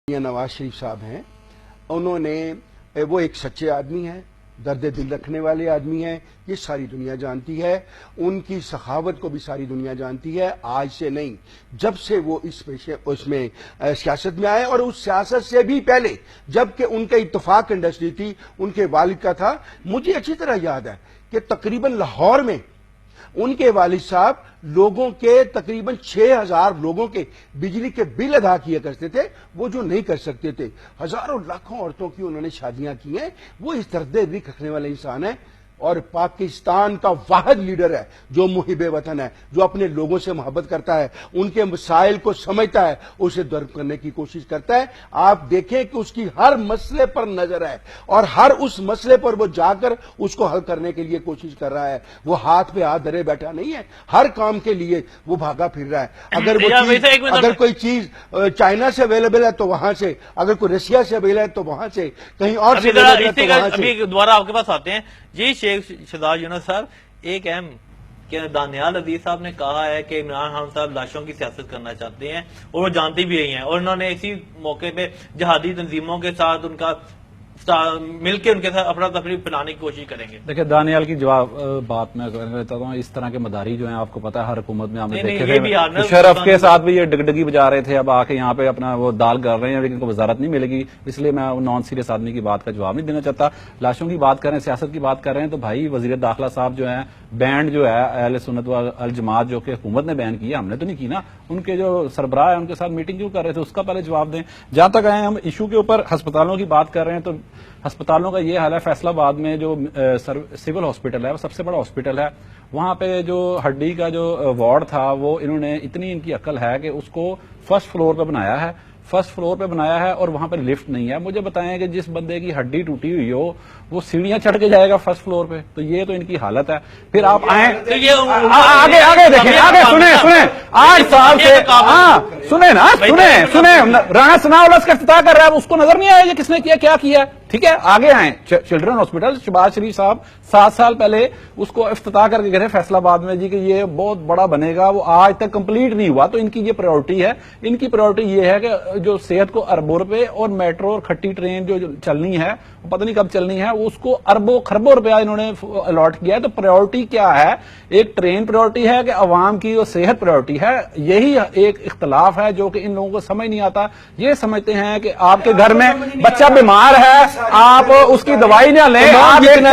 नवाज शरीफ साहब हैं, उन्होंने वो एक सच्चे आदमी हैं, दर्द दिल रखने वाले आदमी हैं, ये सारी दुनिया जानती है। उनकी सखावत को भी सारी दुनिया जानती है। आज से नहीं, जब से वो इस पेशे उसमें सियासत में आए, और उस सियासत से भी पहले जबकि उनका इत्तफाक इंडस्ट्री थी, उनके वालिद का था। मुझे अच्छी तरह याद है कि तकरीबन लाहौर में उनके वालिद साहब लोगों के तकरीबन 6000 लोगों के बिजली के बिल अदा किया करते थे, वो जो नहीं कर सकते थे। हजारों लाखों औरतों की उन्होंने शादियां की हैं। वो इस दर्द दिल रखने वाले इंसान है और पाकिस्तान का वाहिद लीडर है जो मुहिब वतन है, जो अपने लोगों से मोहब्बत करता है, उनके मसाइल को समझता है, उसे दर्द करने की कोशिश करता है। आप देखें कि उसकी हर मसले पर नजर है और हर उस मसले पर वो जाकर उसको हल करने के लिए कोशिश कर रहा है। वो हाथ पे हाथ धरे बैठा नहीं है, हर काम के लिए वो भागा फिर रहा है। अगर कोई चीज चाइना से अवेलेबल है तो वहां से, अगर कोई रशिया से अवेलेबल है तो वहां से, कहीं और से अवेलेबल है तो वहां से। दोबारा आपके पास आते हैं जी। शेख शहजाद यूनुस साहब, एक अहम कि दानियाल अजीज साहब ने कहा है कि इमरान खान साहब लाशों की सियासत करना चाहते हैं और वो जानती भी रही हैं, और उन्होंने इसी मौके पे जहादी तंजीमों के साथ उनका मिलकर उनके साथ अपना तफरी फैलाने की कोशिश करेंगे। देखिए, दानियाल की जवाब बात मैं करना चाहता हूँ। इस तरह के मदारी जो हैं, आपको पता है हर हुकूमत में हमने देखे थे। शरफ के साथ भी ये डगडगी बजा रहे थे, अब आके यहाँ पे अपना वो दाल कर रहे हैं, लेकिन इनको वजारत नहीं मिलेगी। इसलिए मैं नॉन सीरियस आदमी की बात का जवाब नहीं देना चाहता। लाशों की बात कर रहे हैं, सियासत की बात कर रहे हैं, तो भाई वजीर दाखिला साहब जो है, बैंड जो है अहले सुन्नत व अल जमात जो कि हुकूमत ने बैन किया, हमने तो नहीं की ना। उनके जो सरबराह है उनके साथ मीटिंग क्यों कर रहे थे, उसका पहले जवाब दें। जहां तक आए हम इशू के ऊपर अस्पतालों की बात कर रहे हैं, तो अस्पतालों का ये हाल है, फैसलाबाद में जो सिविल हॉस्पिटल है वो सबसे बड़ा हॉस्पिटल है। वहां पे जो हड्डी का जो वार्ड था, वो इन्होंने, इतनी इनकी अक्ल है कि उसको फर्स्ट फ्लोर पे बनाया है। फर्स्ट फ्लोर पे बनाया है और वहां पे लिफ्ट नहीं है। मुझे बताएं कि जिस बंदे की हड्डी टूटी हुई हो वो सीढ़ियां चढ़ के जाएगा फर्स्ट फ्लोर पे, तो ये तो इनकी हालत है। फिर आप आए आगे आगे देखें, आगे सुने 8 साल से, हाँ सुने ना, सुने राणा सनाउल्लाह का इफ्तिताह कर रहा है, उसको नजर नहीं आया किसने किया, क्या किया। ठीक है, आगे आए चिल्ड्रन हॉस्पिटल, शहबाज शरीफ साहब 7 साल पहले उसको इफ्तिताह करके गए फैसलाबाद में जी कि ये बहुत बड़ा बनेगा, वो आज तक कंप्लीट नहीं हुआ। तो इनकी ये प्रायोरिटी है, इनकी प्रायोरिटी ये है कि जो सेहत को अरबों रुपए और मेट्रो और खट्टी ट्रेन जो चलनी है, पता नहीं कब चलनी है, उसको अरबों खरबों रुपया इन्होंने अलॉट किया है। तो प्रायोरिटी क्या है? एक ट्रेन प्रायोरिटी है कि अवाम की जो सेहत प्रायोरिटी है। यही एक इख्तलाफ है जो कि इन लोगों को समझ नहीं आता। ये समझते हैं कि आपके घर में बच्चा बीमार है, आप उसकी दवाई ना लें, आप एक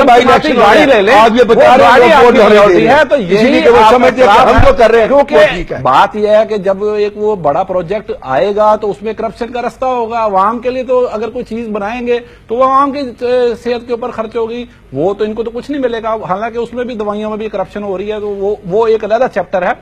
गाड़ी ले लें, आप ये बता रहे हैं, तो यही समझते हैं हम तो कर रहे हैं। क्योंकि बात यह है कि जब एक वो बड़ा प्रोजेक्ट आएगा तो उसमें करप्शन का रास्ता होगा। आवाम के लिए तो अगर कोई चीज बनाएंगे तो वो आवाम की सेहत के ऊपर खर्च होगी, वो तो इनको तो कुछ नहीं मिलेगा। हालांकि उसमें भी दवाइयों में भी करप्शन हो रही है, तो वो एक अलग चैप्टर है।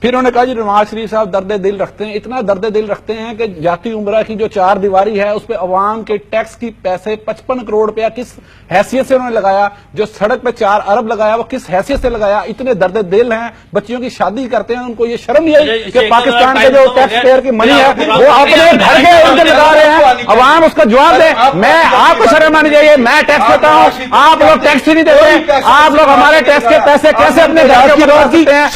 फिर उन्होंने कहा जी नवाज शरीफ साहब दर्द दिल रखते हैं, इतना दर्द दिल रखते हैं कि जाती उम्रा की जो 4 दीवारी है उस पर अवाम के टैक्स की पैसे 55 करोड़ रुपया किस हैसियत से उन्होंने लगाया, जो सड़क पे 4 अरब लगाया वो किस हैसियत से लगाया। इतने दर्द दिल हैं, बच्चियों की शादी करते हैं, उनको ये शर्म नहीं आई कि पाकिस्तान के जो टैक्स पेयर की मनी है वो अपने घर के उनके लगा रहे हैं। अवाम उसका जवाब दे। मैं आपको शर्म आनी चाहिए, मैं टैक्स देता हूँ, आप लोग टैक्स ही नहीं देते, आप लोग हमारे टैक्स के पैसे कैसे अपने घर के ऊपर रखते हैं।